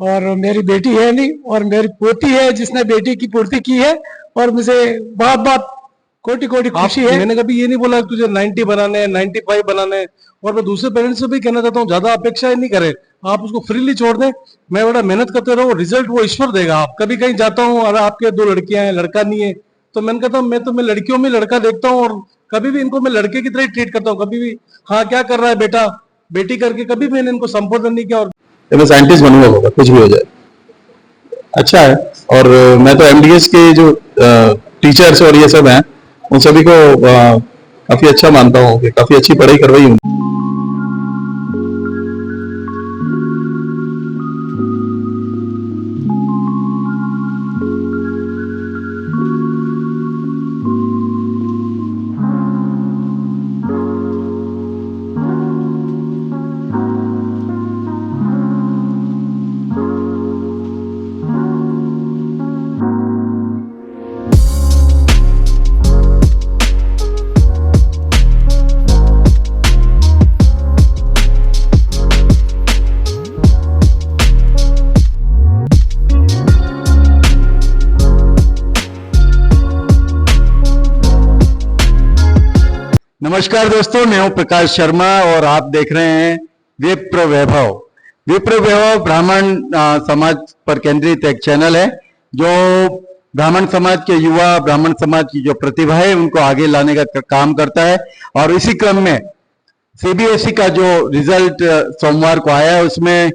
और मेरी बेटी है नहीं और मेरी पोती है जिसने बेटी की पूर्ति की है और मुझे बहुत बहुत कोटि कोटि खुशी है। मैंने कभी ये नहीं बोला तुझे 90 बनाने हैं, 95 बनाने हैं। और मैं दूसरे पेरेंट्स से भी कहना चाहता हूँ, ज्यादा अपेक्षाएं नहीं करें, आप उसको फ्रीली छोड़ दें। मैं बड़ा मेहनत करते रहो, रिजल्ट वो ईश्वर देगा। आप कभी कहीं जाता हूँ और आपके 2 लड़कियां हैं, लड़का नहीं है, तो मैंने कहता हूँ मैं तो मैं लड़कियों में लड़का देखता हूँ और कभी भी इनको मैं लड़के की तरह ट्रीट करता हूँ। कभी भी हाँ क्या कर रहा है बेटा बेटी करके कभी मैंने इनको संबोधन नहीं किया। और मैं साइंटिस्ट बनूंगा बाबा, कुछ भी हो जाए, अच्छा है। और मैं तो एमडीएस के जो टीचर्स और ये सब हैं उन सभी को काफी अच्छा मानता हूँ कि काफी अच्छी पढ़ाई करवाई हूँ। नमस्कार दोस्तों, मैं हूं प्रकाश शर्मा और आप देख रहे हैं विप्र वैभव। विप्र वैभव ब्राह्मण समाज पर केंद्रित एक चैनल है जो ब्राह्मण समाज के युवा, ब्राह्मण समाज की जो प्रतिभा है उनको आगे लाने का काम करता है। और इसी क्रम में सीबीएसई का जो रिजल्ट सोमवार को आया है उसमें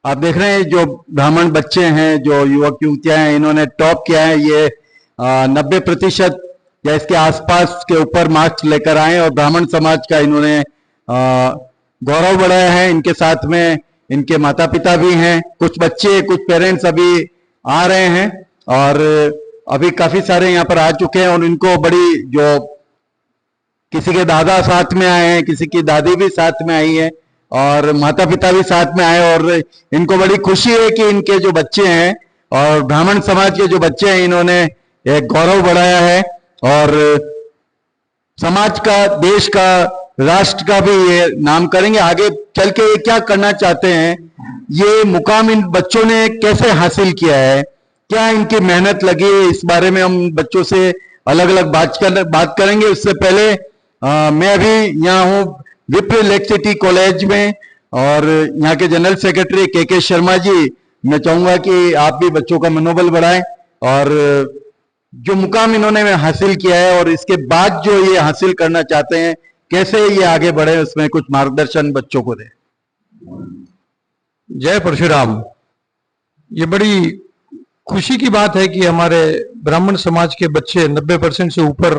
आप देख रहे हैं जो ब्राह्मण बच्चे हैं, जो युवक युवतियां हैं, इन्होंने टॉप किया है। ये 90% या इसके आसपास के ऊपर मार्क्स लेकर आए और ब्राह्मण समाज का इन्होंने गौरव बढ़ाया है। इनके साथ में इनके माता पिता भी हैं, कुछ बच्चे, कुछ पेरेंट्स अभी आ रहे हैं और अभी काफी सारे यहाँ पर आ चुके हैं। और इनको बड़ी, जो किसी के दादा साथ में आए हैं, किसी की दादी भी साथ में आई है और माता पिता भी साथ में आए और इनको बड़ी खुशी है कि इनके जो बच्चे हैं और ब्राह्मण समाज के जो बच्चे हैं इन्होंने एक गौरव बढ़ाया है और समाज का, देश का, राष्ट्र का भी ये नाम करेंगे। आगे चल के ये क्या करना चाहते हैं, ये मुकाम इन बच्चों ने कैसे हासिल किया है, क्या इनकी मेहनत लगी है, इस बारे में हम बच्चों से अलग अलग बात करेंगे। उससे पहले मैं अभी यहाँ हूँ विप्र लेक सिटी कॉलेज में और यहाँ के जनरल सेक्रेटरी के शर्मा जी, मैं चाहूंगा कि आप भी बच्चों का मनोबल बढ़ाएं और जो मुकाम इन्होंने हासिल किया है और इसके बाद जो ये हासिल करना चाहते हैं, कैसे ये आगे बढ़े, उसमें कुछ मार्गदर्शन बच्चों को दे। जय परशुराम। ये बड़ी खुशी की बात है कि हमारे ब्राह्मण समाज के बच्चे 90% से ऊपर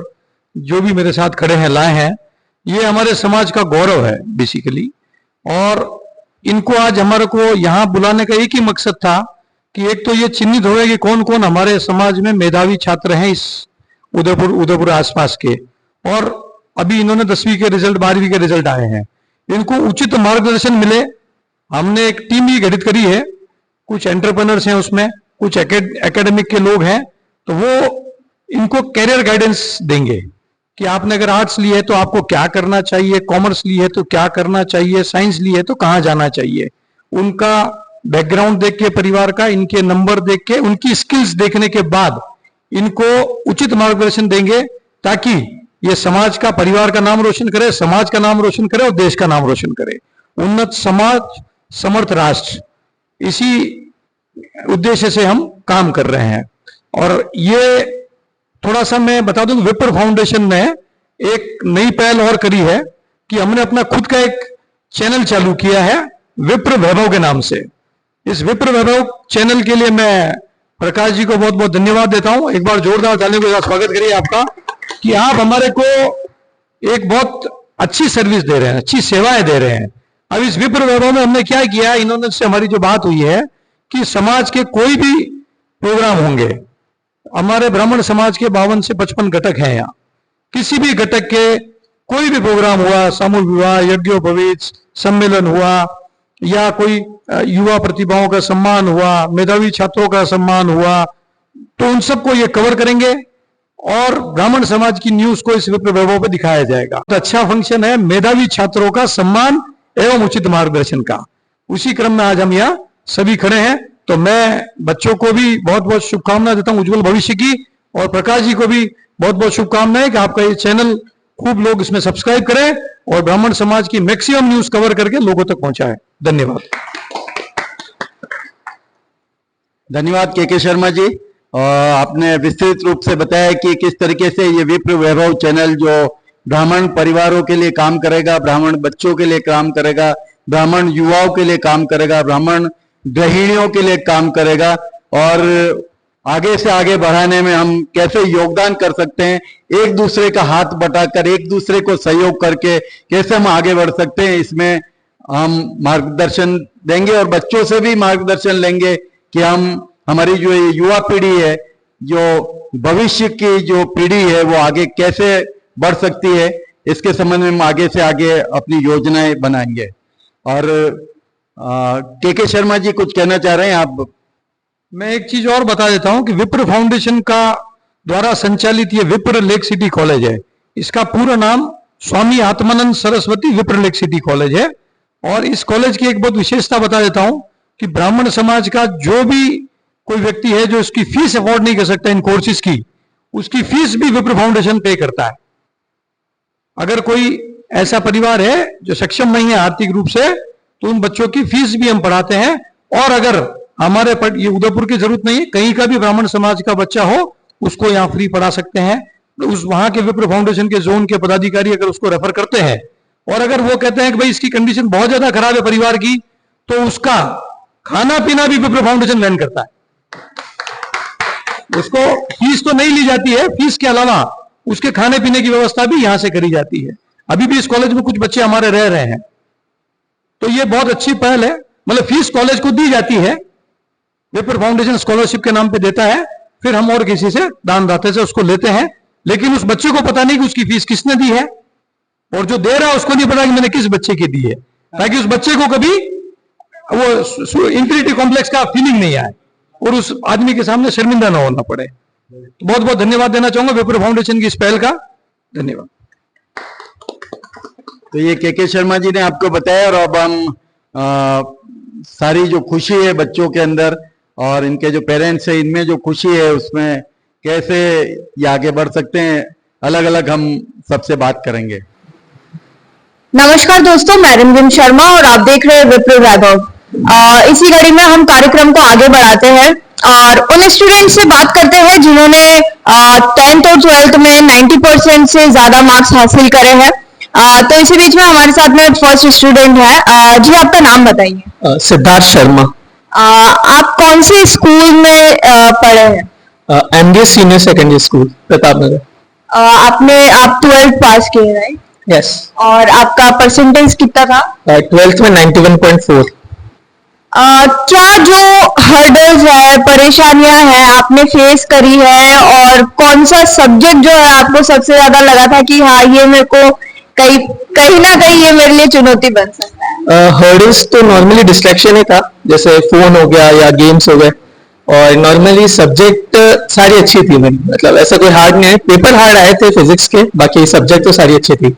जो भी मेरे साथ खड़े हैं लाए हैं। ये हमारे समाज का गौरव है बेसिकली। और इनको आज हमारे को यहाँ बुलाने का एक ही मकसद था कि एक तो ये चिन्हित होगा कि कौन कौन हमारे समाज में मेधावी छात्र हैं इस उदयपुर आसपास के। और अभी इन्होंने 10वीं के रिजल्ट, 12वीं के रिजल्ट आए हैं, इनको उचित मार्गदर्शन मिले। हमने एक टीम भी गठित करी है, कुछ एंटरप्रेन्योर्स हैं उसमें, कुछ एकेडमिक के लोग हैं, तो वो इनको कैरियर गाइडेंस देंगे कि आपने अगर आर्ट्स ली है तो आपको क्या करना चाहिए, कॉमर्स ली है तो क्या करना चाहिए, साइंस ली है तो कहाँ जाना चाहिए। उनका बैकग्राउंड देख के, परिवार का, इनके नंबर देख के, उनकी स्किल्स देखने के बाद इनको उचित मार्गदर्शन देंगे ताकि ये समाज का, परिवार का नाम रोशन करे, समाज का नाम रोशन करे और देश का नाम रोशन करे। उन्नत समाज, समर्थ राष्ट्र, इसी उद्देश्य से हम काम कर रहे हैं। और ये थोड़ा सा मैं बता दूं, विप्र फाउंडेशन ने एक नई पहल और करी है कि हमने अपना खुद का एक चैनल चालू किया है विप्र वैभव के नाम से। इस विप्र वैभव चैनल के लिए मैं प्रकाश जी को बहुत बहुत धन्यवाद देता हूं। एक बार जोरदार तालियों के साथ स्वागत करिए आपका कि आप हमारे को एक बहुत अच्छी सर्विस दे रहे हैं, अच्छी सेवाएं दे रहे हैं। अब इस विप्र वैभव में हमने क्या किया, इन्होंने से हमारी जो बात हुई है कि समाज के कोई भी प्रोग्राम होंगे, हमारे ब्राह्मण समाज के 52 से 55 घटक हैं यहाँ, किसी भी घटक के कोई भी प्रोग्राम हुआ, समूह विवाह, यज्ञोपवीत, सम्मेलन हुआ या कोई युवा प्रतिभाओं का सम्मान हुआ, मेधावी छात्रों का सम्मान हुआ, तो उन सबको ये कवर करेंगे और ब्राह्मण समाज की न्यूज को इस विप्र वैभव पे दिखाया जाएगा। तो अच्छा फंक्शन है मेधावी छात्रों का सम्मान एवं उचित मार्गदर्शन का। उसी क्रम में आज हम यहाँ सभी खड़े हैं। तो मैं बच्चों को भी बहुत बहुत शुभकामनाएं देता हूं उज्जवल भविष्य की, और प्रकाश जी को भी बहुत बहुत शुभकामनाएं कि आपका ये चैनल खूब लोग इसमें सब्सक्राइब करें और ब्राह्मण समाज की मैक्सिमम न्यूज कवर करके लोगों तक पहुंचाएं। धन्यवाद। धन्यवाद के शर्मा जी। आपने विस्तृत रूप से बताया कि किस तरीके से ये विप्र वैभव चैनल जो ब्राह्मण परिवारों के लिए काम करेगा, ब्राह्मण बच्चों के लिए काम करेगा, ब्राह्मण युवाओं के लिए काम करेगा, ब्राह्मण गृहिणियों के लिए काम करेगा, और आगे से आगे बढ़ाने में हम कैसे योगदान कर सकते हैं, एक दूसरे का हाथ बटाकर, एक दूसरे को सहयोग करके कैसे हम आगे बढ़ सकते हैं, इसमें हम मार्गदर्शन देंगे और बच्चों से भी मार्गदर्शन लेंगे कि हमारी जो युवा पीढ़ी है, जो भविष्य की जो पीढ़ी है, वो आगे कैसे बढ़ सकती है, इसके संबंध में हम आगे से आगे अपनी योजनाएं बनाएंगे। और के शर्मा जी कुछ कहना चाह रहे हैं आप? मैं एक चीज और बता देता हूं कि विप्र फाउंडेशन का द्वारा संचालित ये विप्र लेक सिटी कॉलेज है। इसका पूरा नाम स्वामी आत्मानंद सरस्वती विप्र लेक सिटी कॉलेज है। और इस कॉलेज की एक बहुत विशेषता बता देता हूं कि ब्राह्मण समाज का जो भी कोई व्यक्ति है जो इसकी फीस अफोर्ड नहीं कर सकता इन कोर्सेज की, उसकी फीस भी विप्र फाउंडेशन पे करता है। अगर कोई ऐसा परिवार है जो सक्षम नहीं है आर्थिक रूप से, तो उन बच्चों की फीस भी हम पढ़ाते हैं। और अगर हमारे ये उदयपुर की जरूरत नहीं है, कहीं का भी ब्राह्मण समाज का बच्चा हो उसको यहाँ फ्री पढ़ा सकते हैं। तो उस वहां के विप्र फाउंडेशन के जोन के पदाधिकारी अगर उसको रेफर करते हैं, और अगर वो कहते हैं कि भाई इसकी कंडीशन बहुत ज्यादा खराब है परिवार की, तो उसका खाना पीना भी विप्र फाउंडेशन वहन करता है। उसको फीस तो नहीं ली जाती है, फीस के अलावा उसके खाने पीने की व्यवस्था भी यहां से करी जाती है। अभी भी इस कॉलेज में कुछ बच्चे हमारे रह रहे हैं, तो ये बहुत अच्छी पहल है। मतलब फीस कॉलेज को दी जाती है, विप्र फाउंडेशन स्कॉलरशिप के नाम पे देता है, फिर हम और किसी से दान दाते से उसको लेते हैं, लेकिन उस बच्चे को पता नहीं कि उसकी फीस किसने दी है, और जो दे रहा है उसको नहीं पता कि मैंने किस बच्चे की दी है, ताकि उस बच्चे को कभी वो इंफीरियरिटी कॉम्प्लेक्स का फीलिंग नहीं आए और उस आदमी के सामने शर्मिंदा ना होना पड़े। तो बहुत बहुत धन्यवाद देना चाहूंगा विप्र फाउंडेशन की इस पहल का। धन्यवाद। तो ये के शर्मा जी ने आपको बताया, और अब हम सारी जो खुशी है बच्चों के अंदर और इनके जो पेरेंट्स है इनमें जो खुशी है उसमें कैसे ये आगे बढ़ सकते हैं, अलग अलग हम सबसे बात करेंगे। नमस्कार दोस्तों, मैं रिमझिम शर्मा और आप देख रहे हैं विप्र वैभव। इसी कड़ी में हम कार्यक्रम को आगे बढ़ाते हैं और उन स्टूडेंट से बात करते हैं जिन्होंने 10th और 12th में 90% से ज्यादा मार्क्स हासिल करे हैं। तो इसी बीच में हमारे साथ में फर्स्ट स्टूडेंट है। जी आपका नाम बताइए। सिद्धार्थ शर्मा। आप कौन से स्कूल में पढ़े हैं? MDS senior secondary school Pratap Nagar. आप 12th पास किए राइट? यस। और आपका परसेंटेज कितना था? 12th में 91.4। क्या जो हर्डल्स है, परेशानियां हैं आपने फेस करी है, और कौन सा सब्जेक्ट जो है आपको सबसे ज्यादा लगा था कि हाँ ये मेरे को कहीं ना कहीं ये मेरे लिए चुनौती बन सकता है? हर्डल्स तो नॉर्मली डिस्ट्रैक्शन ही था, जैसे फोन हो गया या गेम्स हो गए, और नॉर्मली सब्जेक्ट सारी अच्छी थी मेरी, मतलब ऐसा कोई हार्ड नहीं है। पेपर हार्ड आए थे फिजिक्स के, बाकी सब्जेक्ट तो सारी अच्छी थी।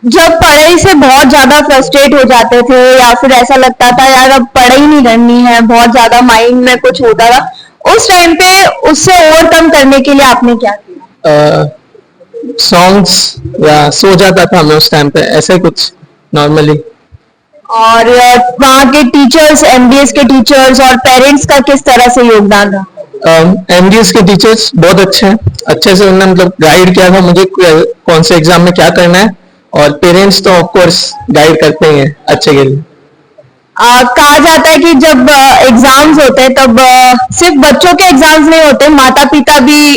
जब पढ़ाई से बहुत ज्यादा फ्रस्ट्रेट हो जाते थे या फिर ऐसा लगता था यार अब पढ़ाई नहीं करनी है, बहुत ज्यादा माइंड में कुछ होता था, उस टाइम पे उससे ओवरकम करने के लिए आपने क्या किया? सॉन्ग्स या सो जाता था मैं उस टाइम पे, ऐसे कुछ नॉर्मली। और वहाँ के टीचर्स, एमडीएस के टीचर्स और पेरेंट्स का किस तरह से योगदान था? एमडीएस के टीचर्स बहुत अच्छे हैं, अच्छे से उन्होंने मतलब गाइड किया था मुझे कौन से एग्जाम में क्या करना है, और पेरेंट्स तो ऑफ कोर्स गाइड करते ही हैं अच्छे के लिए। कहा जाता है कि जब एग्जाम्स होते हैं तब सिर्फ बच्चों के एग्जाम्स नहीं होते, माता पिता भी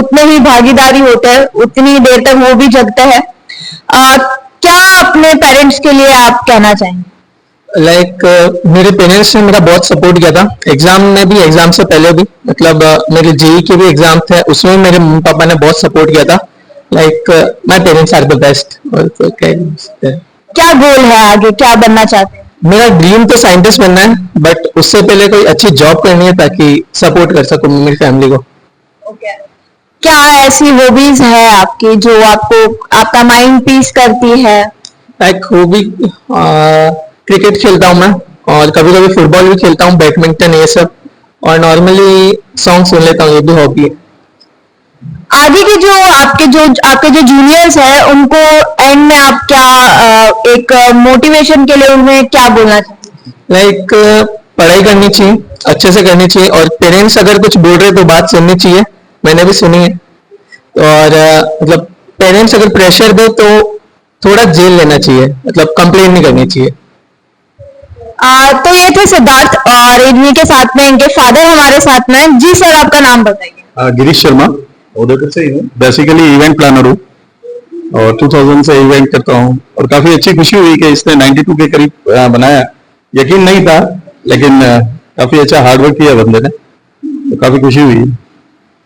उतने ही भागीदारी होते हैं, उतनी देर तक वो भी जगते हैं। क्या अपने पेरेंट्स के लिए आप कहना चाहेंगे? मेरे पेरेंट्स ने मेरा बहुत सपोर्ट किया था एग्जाम में भी, एग्जाम से पहले भी, मतलब मेरे जेई के भी एग्जाम थे उसमें मेरे मम्मी पापा ने बहुत सपोर्ट किया था। My parents are the best. क्या गोल है आगे, क्या बनना चाहते हैं? मेरा ड्रीम तो साइंटिस्ट बनना है, बट उससे पहले कोई अच्छी जॉब करनी है ताकि सपोर्ट कर सकूं मेरी फैमिली को। क्या ऐसी हॉबीज है आपकी जो आपको आपका माइंड पीस करती है? लाइक हॉबी क्रिकेट खेलता हूँ मैं, और कभी कभी फुटबॉल भी खेलता हूँ, बैडमिंटन ये सब, और नॉर्मली सॉन्ग सुन लेता हूँ, ये भी हॉबी है। आगे के जो आपके जो जूनियर्स हैं उनको एंड में आप क्या एक मोटिवेशन के लिए उन्हें क्या बोलना चाहते हैं? लाइक पढ़ाई करनी चाहिए, अच्छे से करनी चाहिए, और पेरेंट्स अगर कुछ बोल रहे तो बात सुननी चाहिए, मैंने भी सुनी है। और मतलब पेरेंट्स अगर प्रेशर दे तो थोड़ा जेल लेना चाहिए, मतलब कंप्लेन नहीं करनी चाहिए। तो ये थे सिद्धार्थ, और इन्हीं के साथ में इनके फादर हमारे साथ में हैं। जी सर, आपका नाम बताइए। गिरीश शर्मा, उदयपुर से ही हूँ। बेसिकली इवेंट प्लानर हूँ और 2000 से इवेंट करता हूँ, और काफी अच्छी खुशी हुई कि इसने 92 के करीब बनाया। यकीन नहीं था, लेकिन काफी अच्छा हार्डवर्क किया बंदे ने, तो काफी खुशी हुई।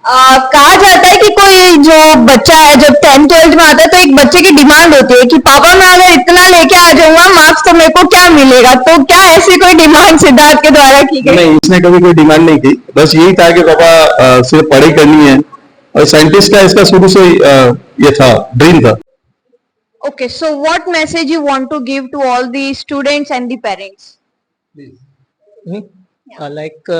कहा जाता है कि कोई जो बच्चा है जब 10th 12th में आता है तो एक बच्चे की डिमांड होती है कि पापा मैं अगर इतना लेके आ जाऊंगा मार्क्स तो मेरे को क्या मिलेगा। तो क्या ऐसी कोई डिमांड सिद्धार्थ के द्वारा की गई? नहीं, इसने कभी कोई डिमांड नहीं की, बस यही था कि पापा सिर्फ पढ़ाई करनी है, और साइंटिस्ट का इसका शुरू से ये था, ड्रीम था। Okay, so what message you want to give to all the students and the parents? Like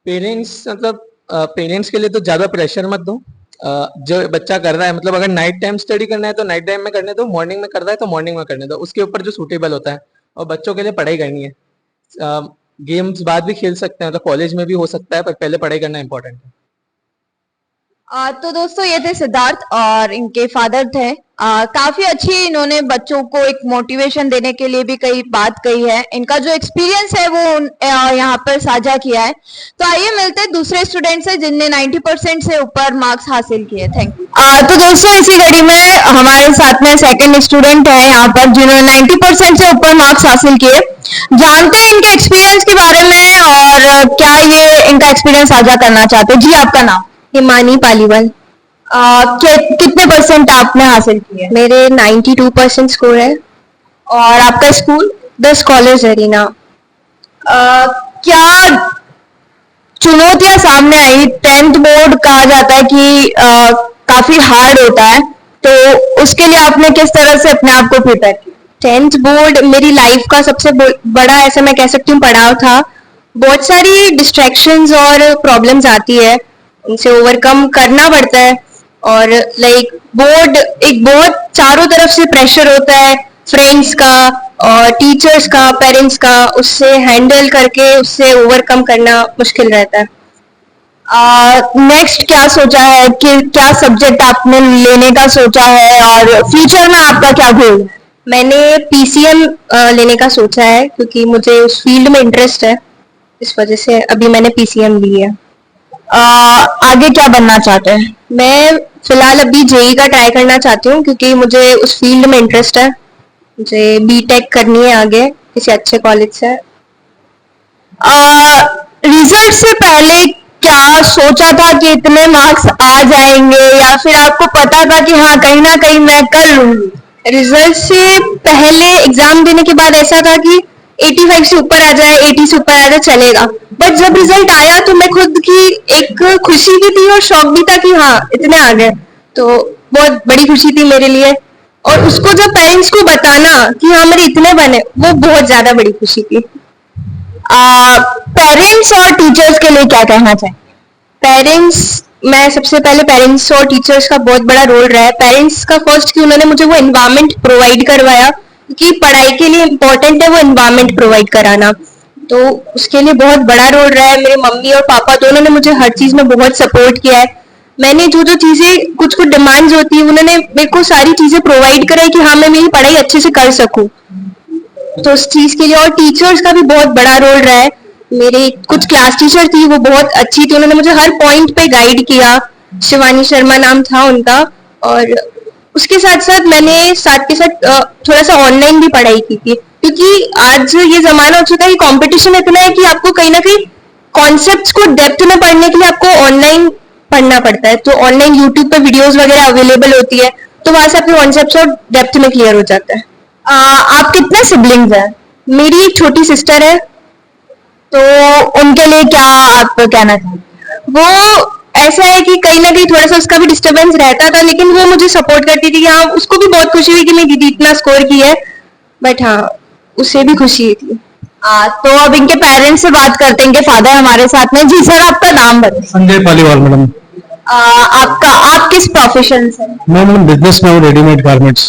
parents, मतलब पेरेंट्स के लिए तो ज्यादा प्रेशर मत दो। जो बच्चा कर रहा है, मतलब अगर नाइट टाइम स्टडी करना है तो नाइट टाइम में करने दो, मॉर्निंग में कर रहा है तो मॉर्निंग में करने दो, उसके ऊपर जो सूटेबल होता है। और बच्चों के लिए पढ़ाई करनी है, गेम्स बाद भी खेल सकते हैं, मतलब कॉलेज में भी हो सकता है, पर पहले पढ़ाई करना इंपॉर्टेंट है। तो दोस्तों ये थे सिद्धार्थ और इनके फादर थे। काफी अच्छी इन्होंने बच्चों को एक मोटिवेशन देने के लिए भी कई बात कही है। इनका जो एक्सपीरियंस है वो यहाँ पर साझा किया है। तो आइए मिलते हैं दूसरे स्टूडेंट से जिनने 90% से ऊपर मार्क्स हासिल किए। Thank you. तो दोस्तों इसी घड़ी में हमारे साथ में सेकंड स्टूडेंट है यहाँ पर जिन्होंने 90% से ऊपर मार्क्स हासिल किए। जानते हैं इनके एक्सपीरियंस के बारे में और क्या ये इनका एक्सपीरियंस साझा करना चाहते हैं। जी आपका नाम? हिमानी पालीवाल। कितने परसेंट आपने हासिल किए? मेरे 92% स्कोर है। और आपका स्कूल? The scholars arena. क्या चुनौतियां सामने आई? 10th बोर्ड कहा जाता है कि काफी हार्ड होता है, तो उसके लिए आपने किस तरह से अपने आप को प्रिपेयर किया? 10th बोर्ड मेरी लाइफ का सबसे बड़ा, ऐसा मैं कह सकती हूँ, पड़ाव था। बहुत सारी डिस्ट्रैक्शंस और प्रॉब्लम्स आती है, उनसे ओवरकम करना पड़ता है। और लाइक बोर्ड एक बहुत चारों तरफ से प्रेशर होता है, फ्रेंड्स का और टीचर्स का, पेरेंट्स का, उससे हैंडल करके उससे ओवरकम करना मुश्किल रहता है। नेक्स्ट क्या सोचा है कि क्या सब्जेक्ट आपने लेने का सोचा है और फ्यूचर में आपका क्या गोल है? मैंने पीसीएम लेने का सोचा है क्योंकि मुझे उस फील्ड में इंटरेस्ट है, इस वजह से अभी मैंने पीसीएम ली है। आगे क्या बनना चाहते हैं? मैं फिलहाल अभी जेई का ट्राई करना चाहती हूँ क्योंकि मुझे उस फील्ड में इंटरेस्ट है। मुझे बीटेक करनी है आगे किसी अच्छे कॉलेज से। रिजल्ट से पहले क्या सोचा था कि इतने मार्क्स आ जाएंगे, या फिर आपको पता था कि हाँ कहीं ना कहीं मैं कर लूंगी? रिजल्ट से पहले एग्जाम देने के बाद ऐसा था कि 85 से ऊपर आ जाए, 80 से ऊपर आ जाए चलेगा। बट जब रिजल्ट आया तो मैं खुद की एक खुशी भी थी और शौक भी था कि हाँ इतने आ गए, तो बहुत बड़ी खुशी थी मेरे लिए। और उसको जब पेरेंट्स को बताना कि हाँ मेरे इतने बने, वो बहुत ज्यादा बड़ी खुशी थी। पेरेंट्स और टीचर्स के लिए क्या कहना चाहिए? पेरेंट्स, मैं सबसे पहले पेरेंट्स और टीचर्स का बहुत बड़ा रोल रहा है। पेरेंट्स का फर्स्ट कि उन्होंने मुझे वो एनवायरनमेंट प्रोवाइड करवाया, क्योंकि पढ़ाई के लिए इम्पोर्टेंट है वो एनवायरनमेंट प्रोवाइड कराना, तो उसके लिए बहुत बड़ा रोल रहा है। मेरे मम्मी और पापा दोनों ने मुझे हर चीज में बहुत सपोर्ट किया है। मैंने जो जो चीजें कुछ डिमांड्स होती है उन्होंने मेरे को सारी चीजें प्रोवाइड कराई कि हाँ मैं मेरी पढ़ाई अच्छे से कर सकूं, तो उस चीज के लिए। और टीचर्स का भी बहुत बड़ा रोल रहा है। मेरे कुछ क्लास टीचर थी, वो बहुत अच्छी थी, उन्होंने मुझे हर पॉइंट पे गाइड किया। शिवानी शर्मा नाम था उनका। और उसके साथ साथ मैंने साथ के साथ थोड़ा सा ऑनलाइन भी पढ़ाई की थी, क्योंकि आज ये जमाना हो चुका है कि कंपटीशन इतना है कि आपको कहीं ना कहीं कॉन्सेप्ट्स को डेप्थ में पढ़ने के लिए आपको ऑनलाइन पढ़ना पड़ता है। तो ऑनलाइन यूट्यूब पे वीडियोस वगैरह अवेलेबल होती है, तो वहां से आपके कॉन्सेप्ट्स और डेप्थ में क्लियर हो जाता है। आप कितने सिबलिंग्स हैं? मेरी एक छोटी सिस्टर है, तो उनके लिए क्या आप कहना चाहेंगे? वो ऐसा है कि कहीं ना कहीं थोड़ा सा उसका भी डिस्टरबेंस रहता था, लेकिन वो मुझे सपोर्ट करती थी कि हाँ, उसको भी बहुत खुशी हुई कि मेरी दीदी इतना स्कोर की है, बट हाँ, उसे भी खुशी थी। तो अब इनके पेरेंट्स से बात करते हैं, इनके फादर हमारे साथ में। जी सर, आपका नाम बताइए। संजय पालीवाल मैडम। आप किस प्रोफेशन से? मैं मैडम बिजनेस में हूँ, रेडीमेड गारमेंट्स।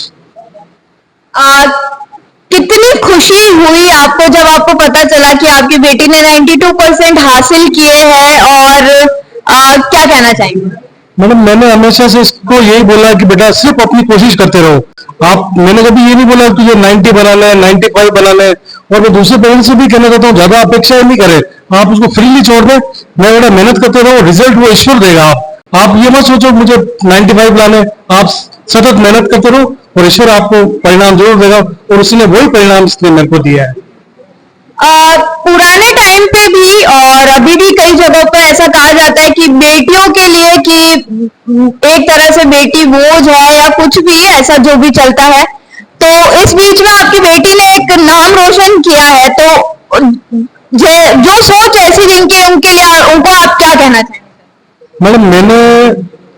कितनी खुशी हुई आपको जब आपको पता चला कि आपकी बेटी ने 92% हासिल किए हैं, और क्या कहना चाहेंगे? मैडम मैंने हमेशा से इसको यही बोला कि बेटा सिर्फ अपनी कोशिश करते रहो। मैंने कभी ये नहीं बोला तुझे 90 बना ले, 95 बना ले। और मैं दूसरे पेरेंट्स से भी कहना चाहता हूँ, ज्यादा अपेक्षा नहीं करे, आप उसको फ्रीली छोड़ दें। मैं बेटा मेहनत करते रहो, रिजल्ट वो ईश्वर देगा। आप ये मत सोचो मुझे 95 लाने, आप सतत मेहनत करते रहो और ईश्वर आपको परिणाम जरूर देगा, और उसने वही परिणाम इसने मेरे को दिया है। पुराने टाइम पे भी और अभी भी कई जगहों पे ऐसा कहा जाता है कि बेटियों के लिए कि एक तरह से बेटी बोझ है या कुछ भी ऐसा जो भी चलता है, तो इस बीच में आपकी बेटी ने एक नाम रोशन किया है, तो जो सोच ऐसी जिनकी उनके लिए उनको आप क्या कहना चाहेंगे? मैडम मैंने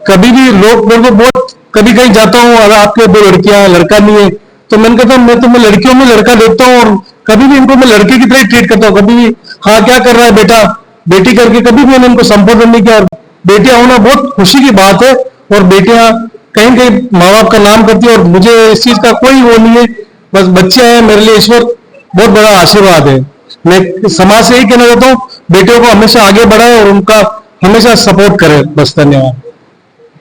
कभी भी लोग मेरे को बहुत कभी कहीं जाता हूँ, अगर आपके 2 लड़कियां लड़का नहीं है, तो मैंने कहता हूँ मैं लड़कियों में लड़का देखता हूँ, और कभी भी इनको मैं लड़के की तरह ट्रीट करता हूँ। कभी भी हाँ क्या कर रहा है बेटा, बेटी करके कभी भी मैंने इनको संबोधन नहीं किया। और बेटियां होना बहुत खुशी की बात है, और बेटियां कहीं कहीं माँ बाप का नाम करती है, और मुझे इस चीज का कोई वो नहीं है। बस बच्चे हैं, मेरे लिए ईश्वर बहुत बड़ा आशीर्वाद है। मैं समाज से यही कहना चाहता हूँ, बेटियों को हमेशा आगे बढ़ाए और उनका हमेशा सपोर्ट करें। बस धन्यवाद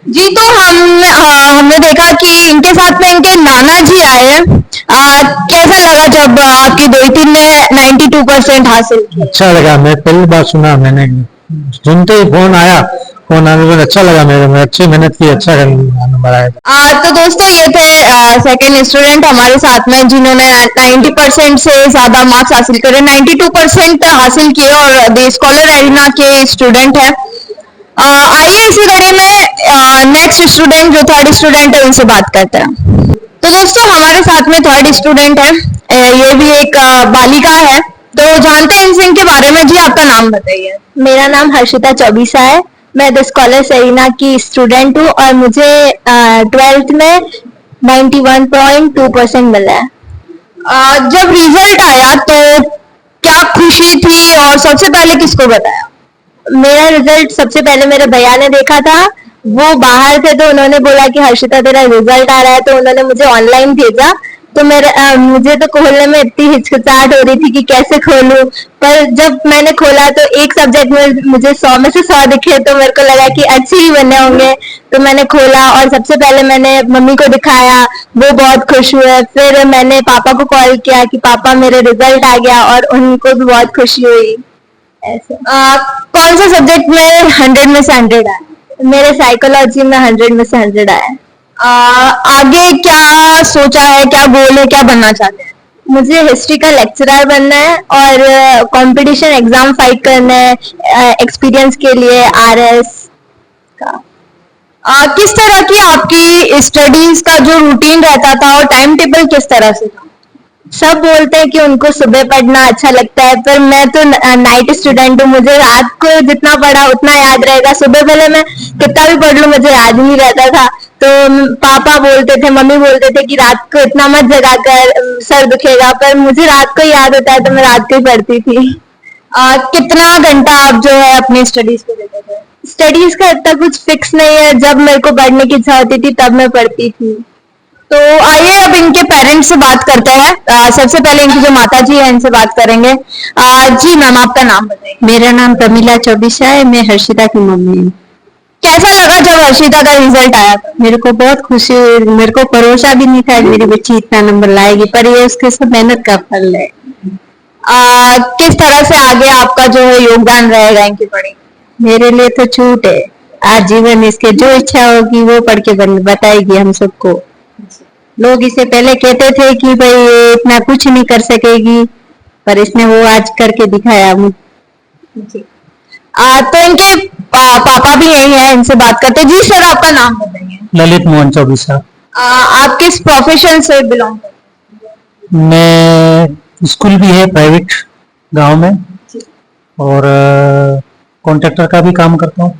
जी। तो हमने देखा कि इनके साथ में इनके नाना जी आए हैं। कैसा लगा जब आपकी बेटी ने 92% हासिल किया? अच्छा लगा। मैं पहली बार सुना, मैंने सुनते ही फोन आया, फोन आने में अच्छा लगा। मैं अच्छी मेहनत की, अच्छा नंबर आया। तो दोस्तों, ये थे सेकंड स्टूडेंट हमारे साथ में जिन्होंने 90% से ज्यादा मार्क्स हासिल करे, 92% हासिल किए, और द स्कॉलर एरिना के स्टूडेंट है। आइए इसी कड़ी में नेक्स्ट स्टूडेंट जो थर्ड स्टूडेंट है उनसे बात करते हैं। तो दोस्तों, हमारे साथ में थर्ड स्टूडेंट है, ये भी एक बालिका है, तो जानते हैं इनसे इनके बारे में। जी, आपका नाम बताइए। मेरा नाम हर्षिता चौबीसा है। मैं द स्कॉलर सेरिना की स्टूडेंट हूँ, और मुझे 12th में 91.2% मिला है। जब रिजल्ट आया तो क्या खुशी थी, और सबसे पहले किसको बताया? मेरा रिजल्ट सबसे पहले मेरे भैया ने देखा था, वो बाहर थे, तो उन्होंने बोला कि हर्षिता तेरा रिजल्ट आ रहा है, तो उन्होंने मुझे ऑनलाइन भेजा। तो मुझे तो खोलने में इतनी हिचकिचाहट हो रही थी कि कैसे खोलूं, पर जब मैंने खोला तो एक सब्जेक्ट में मुझे 100 में से 100 दिखे, तो मेरे को लगा कि अच्छे ही बने होंगे। तो मैंने खोला और सबसे पहले मैंने मम्मी को दिखाया, वो बहुत खुश हुए। फिर मैंने पापा को कॉल किया कि पापा मेरे रिजल्ट आ गया, और उनको भी बहुत खुशी हुई। ऐसे कौन सा सब्जेक्ट में 100 में से 100 आया? मेरे साइकोलॉजी में 100 में से 100 आया। आगे क्या सोचा है, क्या गोल है, क्या बनना चाहते हैं? मुझे हिस्ट्री का लेक्चरर बनना है, और कंपटीशन एग्जाम फाइट करना है एक्सपीरियंस के लिए, आरएस का। किस तरह की आपकी स्टडीज का जो रूटीन रहता था और टाइम टेबल किस तरह से था? सब बोलते हैं कि उनको सुबह पढ़ना अच्छा लगता है, पर मैं तो नाइट स्टूडेंट हूँ, मुझे रात को जितना पढ़ा उतना याद रहेगा। सुबह पहले मैं कितना भी पढ़ लूं मुझे याद नहीं रहता था। तो पापा बोलते थे, मम्मी बोलते थे कि रात को इतना मत जगा कर, सर दुखेगा, पर मुझे रात को याद होता है, तो मैं रात को ही पढ़ती थी। कितना घंटा आप जो है अपनी स्टडीज को देते थे? स्टडीज का इतना कुछ फिक्स नहीं है, जब मेरे को पढ़ने की इच्छा होती थी तब मैं पढ़ती थी। तो आइए अब इनके पेरेंट्स से बात करते हैं। सबसे पहले इनकी जो माता जी है इनसे बात करेंगे। जी मैम, आपका नाम बताइए। मेरा नाम प्रमिला चौबीसा है, मैं हर्षिता की मम्मी हूँ। कैसा लगा जब हर्षिता का रिजल्ट आया था? मेरे को बहुत खुशी हुई, मेरे को भरोसा भी नहीं था मेरी बच्ची इतना नंबर लाएगी, पर ये उसके सब मेहनत का फल है। किस तरह से आगे आपका जो है योगदान रहेगा इनकी पढ़ाई? मेरे लिए तो छूट है, आजीवन इसके जो इच्छा होगी वो पढ़ के बताएगी हम सबको। लोग इसे पहले कहते थे कि भाई ये इतना कुछ नहीं कर सकेगी, पर इसने वो आज करके दिखाया मुझे। तो इनके पापा भी यही है, इनसे बात करते हैं। जी सर, आपका नाम बताइए। ललित मोहन चौबीसा। आप किस प्रोफेशन से बिलोंग करते हैं? मैं स्कूल भी है प्राइवेट गांव में, और कॉन्ट्रैक्टर का भी काम करता हूँ,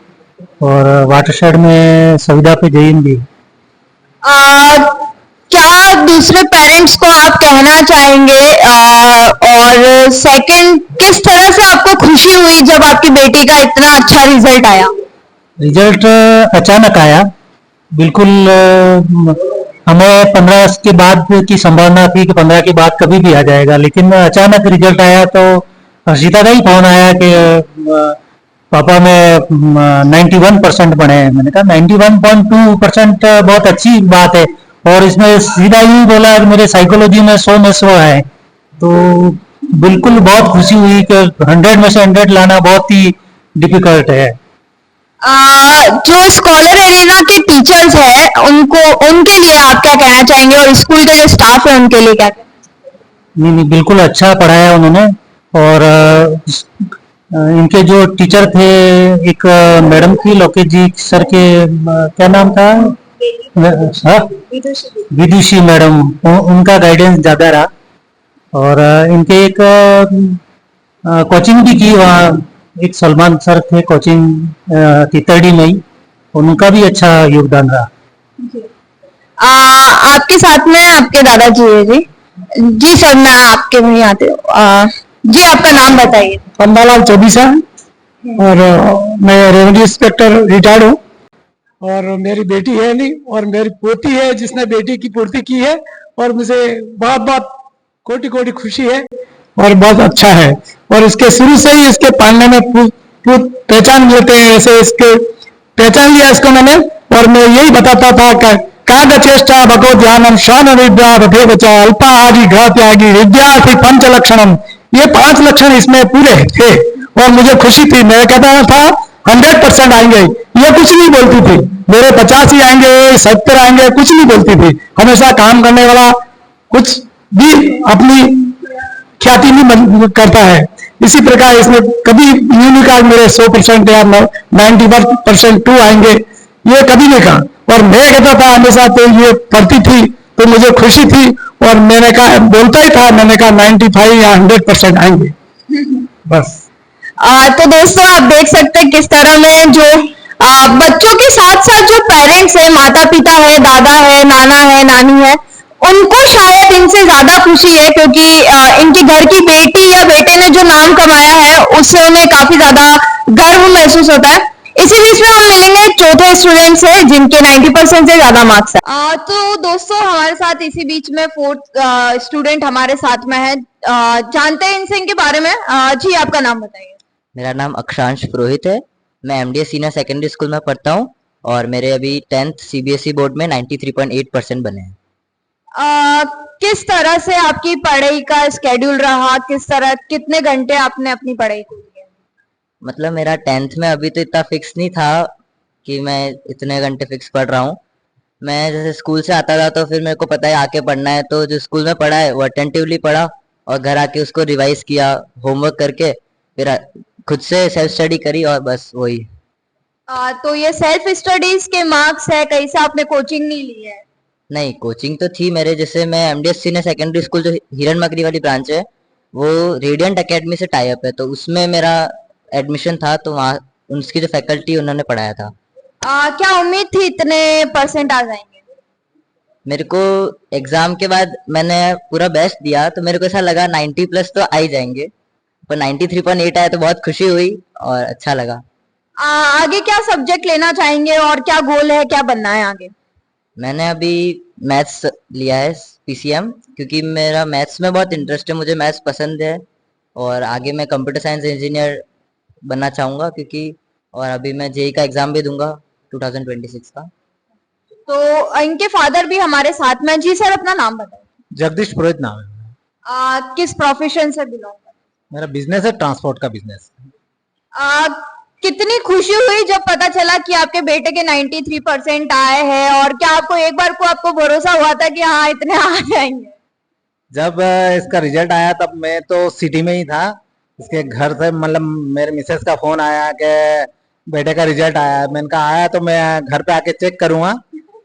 और वाटरशेड में सुविधा पे जैन भी। क्या दूसरे पेरेंट्स को आप कहना चाहेंगे, और सेकंड किस तरह से आपको खुशी हुई जब आपकी बेटी का इतना अच्छा रिजल्ट आया? रिजल्ट अचानक आया, बिल्कुल हमें 15 के बाद की संभावना थी कि 15 के बाद कभी भी आ जाएगा, लेकिन अचानक रिजल्ट आया तो हर्षिता का ही फोन आया कि पापा में 91% बने हैं। मैंने कहा 91.2% बहुत अच्छी बात है, और इसमें सीधा ही बोला मेरे साइकोलॉजी में 100 में 100 है, तो बिल्कुल बहुत खुशी हुई कि 100 में से 100 लाना बहुत ही डिफिकल्ट है। जो स्कॉलर एरिना के टीचर्स हैं उनको, उनके लिए आप क्या कहना चाहेंगे, और स्कूल के जो स्टाफ है उनके लिए क्या कहना चाहेंगे? नहीं नहीं, बिल्कुल अच्छा पढ़ाया उन्होंने, और इनके जो टीचर थे, एक मैडम थी लोकेश जी सर के, क्या नाम था, हाँ? विदुषी मैडम, उनका गाइडेंस ज्यादा रहा, और इनके एक कोचिंग भी की वहाँ, एक सलमान सर थे कोचिंग तितरडी में ही, उनका भी अच्छा योगदान रहा। आपके साथ में आपके दादाजी है जी। जी सर, मैं आपके वहीं आते हूँ। जी आपका नाम बताइए। पंडालाल चौबीसा, और मैं रेवेन्यू इंस्पेक्टर रिटायर्ड हूँ, और मेरी बेटी है नहीं, और मेरी पोती है जिसने बेटी की पूर्ति की है, और मुझे बहुत बहुत कोटि कोटि खुशी है, और बहुत अच्छा है। और इसके शुरू से ही इसके पालने में पहचान मिलते हैं, ऐसे इसके पहचान लिया इसको मैंने, और मैं यही बताता था कि काग चेष्टा भगो ध्यानम श्वान विद्या रथे बचा अल्पाहारी ग्रह त्यागी विद्यार्थी पंच लक्षणम, ये 5 लक्षण इसमें पूरे थे, और मुझे खुशी थी। मैं कहता था 100% आएंगे, ये कुछ नहीं बोलती थी, मेरे 50 ही आएंगे, 70 आएंगे, कुछ नहीं बोलती थी। हमेशा काम करने वाला, कुछ भी अपनी ख्याति नहीं करता है। इसी प्रकार इसने कभी यूं नहीं कहा मेरे 100% या 91% 2 आएंगे, ये कभी नहीं कहा। और मैं कहता था हमेशा, तो ये पढ़ती थी तो मुझे खुशी थी, और मैंने कहा, बोलता ही था, मैंने कहा 95 या 100% आएंगे बस। तो दोस्तों आप देख सकते हैं किस तरह में जो बच्चों के साथ साथ जो पेरेंट्स है, माता पिता है, दादा है, नाना है, नानी है, उनको शायद इनसे ज्यादा खुशी है, क्योंकि इनके घर की बेटी या बेटे ने जो नाम कमाया है उससे उन्हें काफी ज्यादा गर्व महसूस होता है। इसी बीच में हम मिलेंगे चौथे स्टूडेंट से जिनके 90% से ज्यादा मार्क्स है। तो दोस्तों हमारे साथ इसी बीच में 4th स्टूडेंट हमारे साथ में है। जानते हैं इनसे, इनके बारे में। जी आपका नाम बताइए। मेरा नाम अक्षांश पुरोहित है, मैं एमडीएस सीनियर सेकेंडरी स्कूल में पढ़ता हूँ, और मेरे अभी 10th सीबीएसई बोर्ड में 93.8% बने हैं। किस तरह से आपकी पढ़ाई का स्केड्यूल रहा, किस तरह, कितने घंटे आपने अपनी पढ़ाई को दिए? मतलब मेरा 10th में अभी तो इतना फिक्स नहीं था कि मैं इतने घंटे फिक्स पढ़ रहा हूँ। मैं जैसे स्कूल से आता था तो फिर मेरे को पता है आके पढ़ना है, तो जो स्कूल में पढ़ा है वो अटेंटिवली पढ़ा, और घर आके उसको रिवाइज किया होमवर्क करके, फिर खुद से सेल्फ स्टडी करी, और बस वही। तो ये सेल्फ स्टडीज के मार्क्स है, कहीं से आपने कोचिंग नहीं ली है? नहीं, कोचिंग तो थी मेरे, जैसे मैं एमडीएस सीनियर सेकेंडरी स्कूल जो हिरन मकरी वाली ब्रांच है, वो रेडियंट एकेडमी से टाई अप है, तो उसमें मेरा एडमिशन था, तो वहाँ उसकी जो फैकल्टी उन्होंने पढ़ाया था। क्या उम्मीद थी इतने परसेंट आ जाएंगे? मेरे को एग्जाम के बाद मैंने पूरा बेस्ट दिया, तो मेरे को ऐसा लगा 90+ तो आ ही जाएंगे, पर 93.8 आया तो बहुत खुशी हुई और अच्छा लगा। आगे क्या सब्जेक्ट लेना चाहेंगे, और क्या गोल है, क्या बनना है आगे? मैंने अभी मैथ्स लिया है, पीसीएम, क्योंकि मेरा मैथ्स में बहुत इंटरेस्ट है, मुझे मैथ्स पसंद है, और आगे मैं कंप्यूटर साइंस इंजीनियर बनना चाहूँगा, क्योंकि और अभी मैं जेई का एग्जाम भी दूंगा 2026 का। तो इनके फादर भी हमारे साथ में। जी सर, अपना नाम बताइए। जगदीश पुरोहित नाम है। किस प्रोफेशन से बिलोंग करते हैं? मेरा बिजनेस है, ट्रांसपोर्ट का बिजनेस। कितनी खुशी हुई जब पता चला कि आपके बेटे के 93% आए हैं, और क्या आपको एक बार को आपको भरोसा हुआ था कि हाँ इतने आ जाएंगे? जब इसका रिजल्ट आया तब मैं तो सिटी में ही था, इसके घर से मतलब मेरे मिसेस का फोन आया कि बेटे का रिजल्ट आया। मैंने कहा आया तो मैं घर पे आके चेक करूंगा,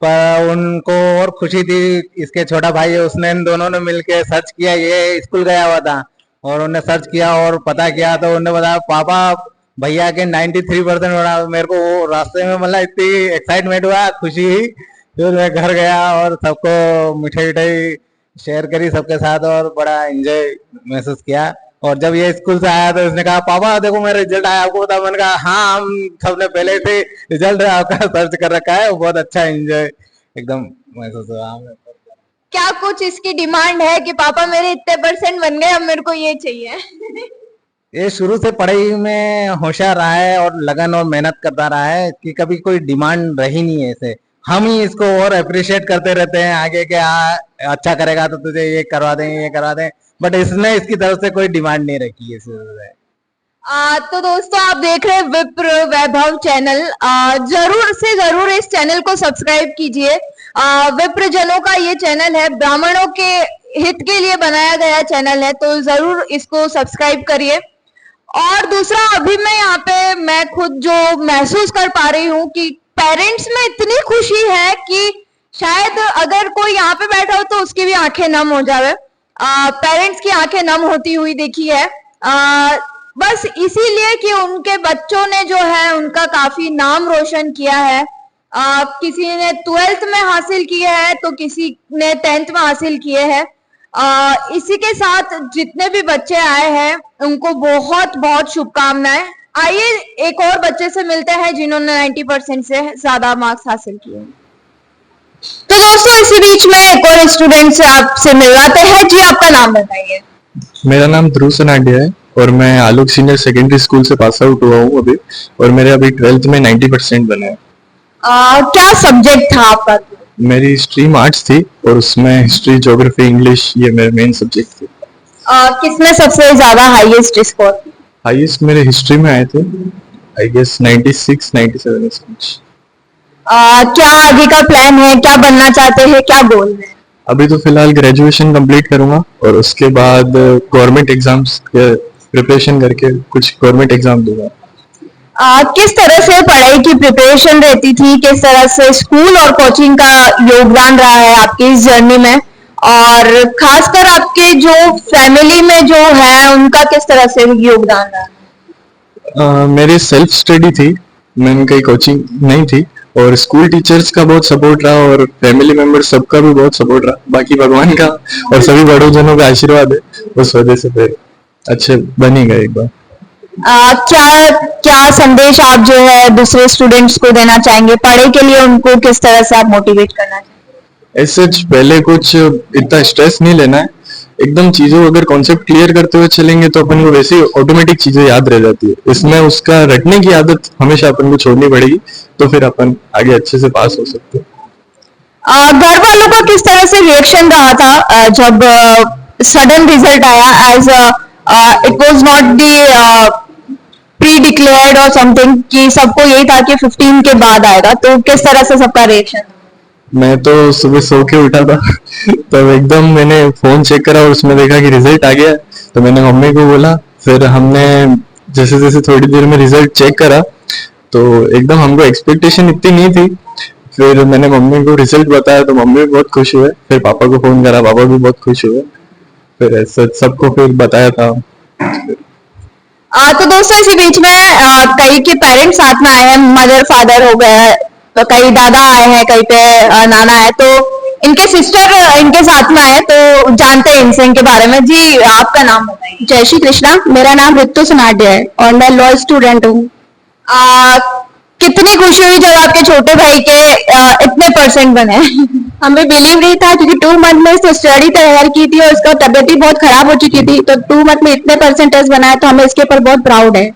पर उनको और खुशी थी। इसके छोटा भाई है, उसने इन दोनों ने मिलके सर्च किया, ये स्कूल गया हुआ था और उन्होंने सर्च किया और पता किया तो उन्होंने बताया पापा भैया के 93% बना। मेरे को वो रास्ते में मतलब इतनी एक्साइटमेंट हुआ, खुशी हुई। फिर मैं घर गया और सबको मिठाई विठाई शेयर करी सबके साथ और बड़ा एंजॉय महसूस किया। और जब ये स्कूल से आया तो उसने कहा पापा देखो मेरा रिजल्ट आया, आपको पता? मैंने कहा हाँ, हम सबने पहले से रिजल्ट आपका सर्च कर रखा है। बहुत अच्छा एंजॉय एकदम महसूस हुआ हमें। क्या कुछ इसकी डिमांड है कि पापा मेरे इतने % बन गए, अब मेरे को ये चाहिए? ये शुरू से पढ़ाई में होशियार रहा है और लगन और मेहनत करता रहा है कि कभी कोई डिमांड रही नहीं है इसे। हम ही इसको और अप्रिशिएट करते रहते हैं आगे के, अच्छा करेगा तो तुझे ये करवा दें, ये करवा दें, बट इसने इसकी तरफ से कोई डिमांड नहीं रखी है। तो दोस्तों आप देख रहे हैं विप्र वैभव चैनल। जरूर से जरूर इस चैनल को सब्सक्राइब कीजिए। विप्र जनों का ये चैनल है, ब्राह्मणों के हित के लिए बनाया गया चैनल है, तो जरूर इसको सब्सक्राइब करिए। और दूसरा, अभी मैं यहाँ पे मैं खुद जो महसूस कर पा रही हूँ कि पेरेंट्स में इतनी खुशी है कि शायद अगर कोई यहाँ पे बैठा हो तो उसकी भी आंखें नम हो जावे। पेरेंट्स की आंखें नम होती हुई देखी है, बस इसीलिए कि उनके बच्चों ने जो है उनका काफी नाम रोशन किया है। किसी ने 12th में हासिल किया है तो किसी ने 10th में हासिल किए हैं। इसी के साथ जितने भी बच्चे आए हैं उनको बहुत बहुत शुभकामनाएं। आइए एक और बच्चे से मिलते हैं जिन्होंने 90% से ज्यादा मार्क्स हासिल किए। तो दोस्तों इसी बीच में एक और स्टूडेंट से आपसे मिलवाते हैं। जी आपका नाम बताइए। मेरा नाम ध्रुव सनाडिया है और मैं आलोक सीनियर सेकेंडरी स्कूल से पास आउट हुआ हूँ अभी, और मेरे अभी 12th में 90% बने हैं। क्या सब्जेक्ट था आपका? मेरी स्ट्रीम आर्ट्स थी और उसमें हिस्ट्री, ज्योग्राफी, इंग्लिश ये मेरे मेन सब्जेक्ट थे। किसमें सबसे ज्यादा हाईएस्ट स्कोर? हाईएस्ट मेरे हिस्ट्री में आए थे, आई गेस 96, 97 कुछ। क्या आगे का प्लान है, क्या बनना चाहते हैं, क्या गोल है? अभी तो फिलहाल ग्रेजुएशन कंप्लीट करूंगा और उसके बाद गवर्नमेंट एग्जाम्स के प्रिपरेशन करके कुछ गवर्नमेंट एग्जाम दूंगा। किस तरह से पढ़ाई की प्रिपरेशन रहती थी, किस तरह से स्कूल और कोचिंग का योगदान रहा है आपकी इस जर्नी में, और खासकर आपके जो फैमिली में जो है उनका किस तरह से योगदान रहा? मेरी सेल्फ स्टडी थी, मैंने कहीं कोचिंग नहीं थी, और स्कूल टीचर्स का बहुत सपोर्ट रहा और फैमिली मेंबर्स सबका भी बहुत सपोर्ट रहा। बाकी भगवान का और सभी बड़ों जनों का आशीर्वाद है, उस वजह से फिर अच्छे बन ही गए एक बार। क्या संदेश आप जो है दूसरे स्टूडेंट्स को देना चाहेंगे? पढ़ाई के लिए उनको किस तरह से आप मोटिवेट करना चाहेंगे? ऐसे पहले कुछ इतना स्ट्रेस नहीं लेना है, एकदम चीजों अगर कॉन्सेप्ट क्लियर करते हुए चलेंगे तो अपन को वैसे ही ऑटोमेटिक चीजें याद रह जाती है। इसमें उसका रटने की आदत हमेशा अपन को छोड़नी पड़ेगी, तो फिर अपन आगे अच्छे से पास हो सकते हैं। घर वालों का किस तरह से रिएक्शन रहा था जब सडन रिजल्ट आया? As it was not the pre declared और समथिंग कि सबको यही था कि 15 के बाद आएगा, तो किस तरह से सबका रिएक्शन? मैं तो सुबह सो के उठा था तब एकदम मैंने फोन चेक करा और उसमें देखा कि रिजल्ट आ गया, तो मैंने मम्मी को बोला। फिर हमने जैसे जैसे थोड़ी देर में रिजल्ट चेक करा तो एकदम हमको एक्सपेक्टेशन इतनी नहीं थी। फिर मैंने मम्मी को रिजल्ट बताया तो मम्मी भी बहुत खुश हुए, फिर पापा को फोन करा, पापा भी बहुत खुश हुए, फिर ऐसा सबको फिर बताया था। तो दोस्तों इसी बीच में कई के पेरेंट्स साथ में आए हैं, मदर फादर हो गए, तो कई दादा आए हैं, कई पे नाना है, तो इनके सिस्टर इनके साथ में आए, तो जानते हैं इनसे इनके बारे में। जी आपका नाम बताइए। जय श्री कृष्णा, मेरा नाम ऋतु सनाडिया है और मैं लॉ स्टूडेंट हूँ। कितनी खुशी हुई जब आपके छोटे भाई के इतने % बने? हमें बिलीव नहीं था क्योंकि 2 मंथ में इसने स्टडी तैयार की थी और उसका तबियत भी बहुत खराब हो चुकी थी, तो 2 मंथ में इतने % बनाए तो हमें इसके ऊपर बहुत प्राउड है।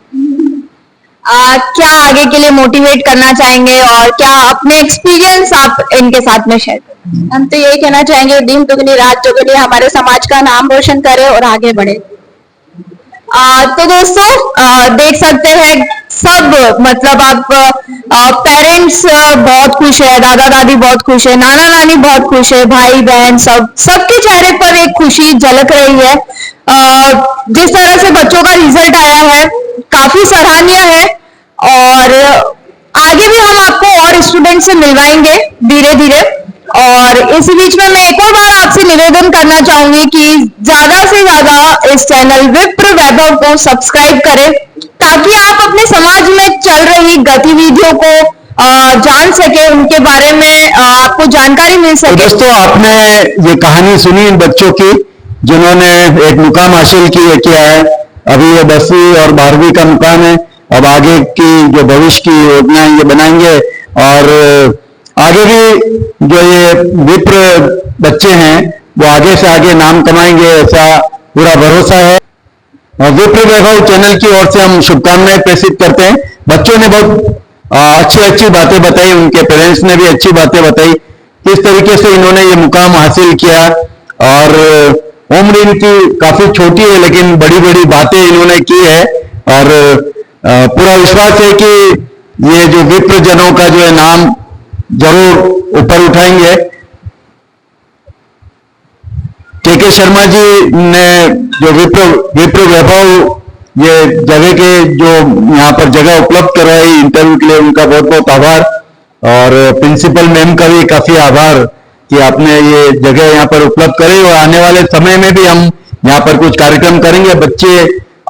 क्या आगे के लिए मोटिवेट करना चाहेंगे और क्या अपने एक्सपीरियंस आप इनके साथ में शेयर करें? हम तो यही कहना चाहेंगे, दिन दुगनी रात चौगुनी हमारे समाज का नाम रोशन करे और आगे बढ़े। तो दोस्तों देख सकते हैं सब, मतलब आप पेरेंट्स बहुत खुश है, दादा दादी बहुत खुश है, नाना नानी बहुत खुश है, भाई बहन सबके चेहरे पर एक खुशी झलक रही है। जिस तरह से बच्चों का रिजल्ट आया है काफी सराहनीय है, और आगे भी हम आपको और और स्टूडेंट से मिलवाएंगे धीरे धीरे। और इसी बीच में मैं एक और बार आपसे निवेदन करना चाहूंगी कि ज्यादा से ज्यादा इस चैनल विप्र वैभव को सब्सक्राइब करें, ताकि आप अपने समाज में चल रही गतिविधियों को जान सके, उनके बारे में आपको जानकारी मिल तो सके। दोस्तों, आपने ये कहानी सुनी इन बच्चों की जिन्होंने एक मुकाम हासिल किया है। अभी ये 10वीं और 12वीं का मुकाम है। अब आगे की जो भविष्य की योजना ये बनाएंगे और आगे भी जो ये विप्र बच्चे हैं वो आगे से आगे नाम कमाएंगे, ऐसा पूरा भरोसा है। और विप्र वैभव चैनल की ओर से हम शुभकामनाएं प्रेषित करते हैं। बच्चों ने बहुत अच्छी बातें बताई, उनके पेरेंट्स ने भी अच्छी बातें बताई, किस तरीके से इन्होंने ये मुकाम हासिल किया। और उम्र इनकी काफी छोटी है लेकिन बड़ी बड़ी बातें इन्होंने की है। और पूरा विश्वास है कि ये जो विप्र जनों का जो है नाम जरूर ऊपर उठाएंगे। के शर्मा जी ने जो विप्र वैभव ये जगह के जो यहाँ पर जगह उपलब्ध करवाई इंटरव्यू के लिए, उनका बहुत बहुत आभार। और प्रिंसिपल मैम का भी काफी आभार कि आपने ये जगह यहाँ पर उपलब्ध करी। और आने वाले समय में भी हम यहाँ पर कुछ कार्यक्रम करेंगे। बच्चे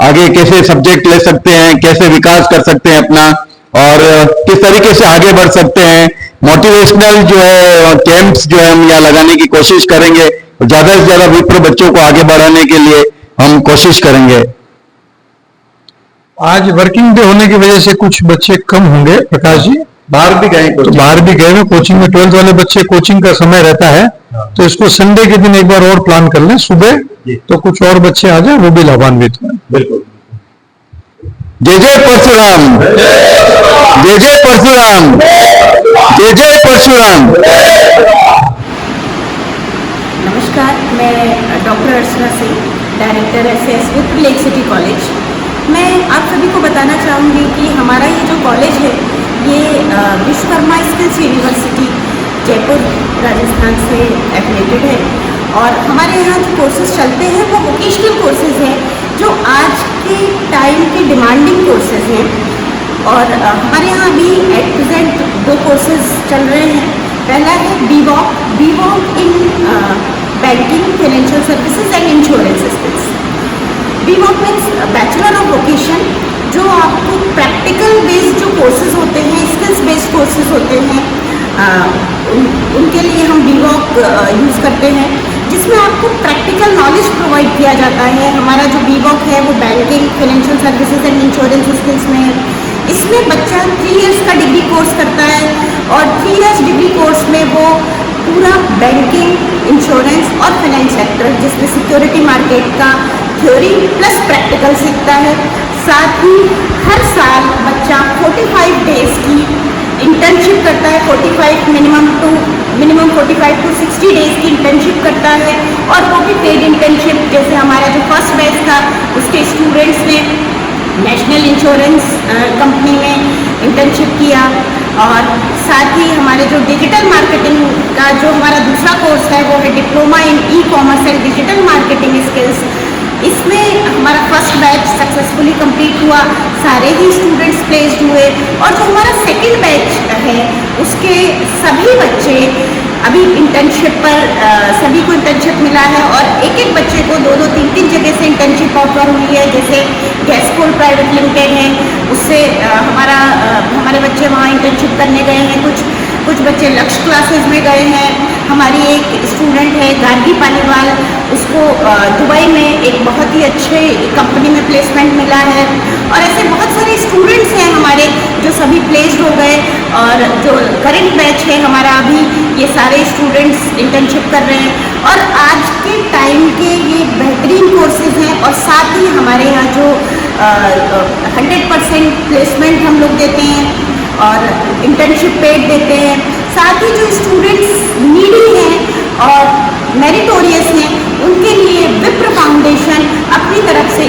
आगे कैसे सब्जेक्ट ले सकते हैं, कैसे विकास कर सकते हैं अपना, और किस तरीके से आगे बढ़ सकते हैं। मोटिवेशनल जो है कैंप्स जो है हम यहाँ लगाने की कोशिश करेंगे। ज्यादा से ज्यादा विप्र बच्चों को आगे बढ़ाने के लिए हम कोशिश करेंगे। आज वर्किंग डे होने की वजह से कुछ बच्चे कम होंगे प्रकाश जी, बाहर भी गए, तो बाहर भी गए हैं कोचिंग में। 12th वाले बच्चे कोचिंग का समय रहता है, तो इसको संडे के दिन एक बार और प्लान कर लें सुबह, तो कुछ और बच्चे आ जाए, वो भी लाभान्वित हों। बिल्कुल। जय जय परशुराम, जय जय परशुराम, जय जय परशुराम। नमस्कार, मैं doctor Archana Singh, director SS विप्र लेक सिटी कॉलेज। मैं आप सभी को बताना चाहूँगी कि हमारा ये जो कॉलेज है ये विश्वकर्मा स्किल्स यूनिवर्सिटी जयपुर राजस्थान से एफिलेटेड है। और हमारे यहाँ जो कोर्सेज चलते हैं वो वोकेशनल कोर्सेज हैं जो आज के टाइम के डिमांडिंग कोर्सेज हैं। और हमारे यहाँ अभी एट प्रेजेंट 2 कोर्सेज चल रहे हैं। पहला है BVOC in banking, financial services and insurance skills. BVOC means bachelor of vocation, जो आपको प्रैक्टिकल बेस्ड जो कोर्सेज होते हैं, स्किल्स बेस्ड कोर्सेज होते हैं, उनके लिए हम BVOC यूज़ करते हैं, जिसमें आपको प्रैक्टिकल नॉलेज प्रोवाइड किया जाता है। हमारा जो BVOC है वो banking, financial services and insurance skills में है। इसमें बच्चा 3 इयर्स का डिग्री कोर्स करता है और 3 इयर्स डिग्री कोर्स में वो पूरा बैंकिंग, इंश्योरेंस और फाइनेंस सेक्टर, जिसमें सिक्योरिटी मार्केट का थ्योरी प्लस प्रैक्टिकल सीखता है। साथ ही हर साल बच्चा 45 डेज की इंटर्नशिप करता है। 45 मिनिमम 45 to 60 डेज की इंटर्नशिप करता है, और वो भी पेड इंटर्नशिप। जैसे हमारा जो फर्स्ट बैच था उसके स्टूडेंट्स ने नेशनल इंश्योरेंस कंपनी में इंटर्नशिप किया। और साथ ही हमारे जो डिजिटल मार्केटिंग का जो हमारा दूसरा कोर्स है वो है diploma in ecommerce and digital marketing skills. इसमें हमारा फर्स्ट बैच सक्सेसफुली कंप्लीट हुआ, सारे ही स्टूडेंट्स प्लेस्ड हुए। और जो हमारा सेकंड बैच है उसके सभी बच्चे अभी इंटर्नशिप पर सभी को इंटर्नशिप मिला है, और एक एक बच्चे को 2-2, 3-3 जगह से इंटर्नशिप ऑफर हुई है। जैसे गैसकोल प्राइवेट लिमिटेड है, उससे हमारे बच्चे वहाँ इंटर्नशिप करने गए हैं। कुछ बच्चे लक्ष्य क्लासेस में गए हैं। हमारी एक स्टूडेंट है गार्गी पालीवाल, उसको दुबई में एक बहुत ही अच्छे कंपनी में प्लेसमेंट मिला है। और ऐसे बहुत सारे स्टूडेंट्स हैं हमारे जो सभी प्लेस्ड हो गए। और जो करंट बैच है हमारा अभी, ये सारे स्टूडेंट्स इंटर्नशिप कर रहे हैं। और आज के टाइम के ये बेहतरीन कोर्सेज हैं। और साथ ही हमारे यहाँ जो 100% प्लेसमेंट हम लोग देते हैं और इंटर्नशिप पेड देते हैं। साथ ही जो स्टूडेंट्स नीडी हैं और मेरिटोरियस हैं, उनके लिए विप्र फाउंडेशन अपनी तरफ से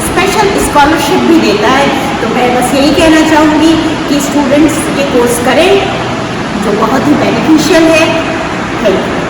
स्पेशल स्कॉलरशिप भी देता है। तो मैं बस यही कहना चाहूँगी कि स्टूडेंट्स ये कोर्स करें जो बहुत ही बेनिफिशियल है। Thank you.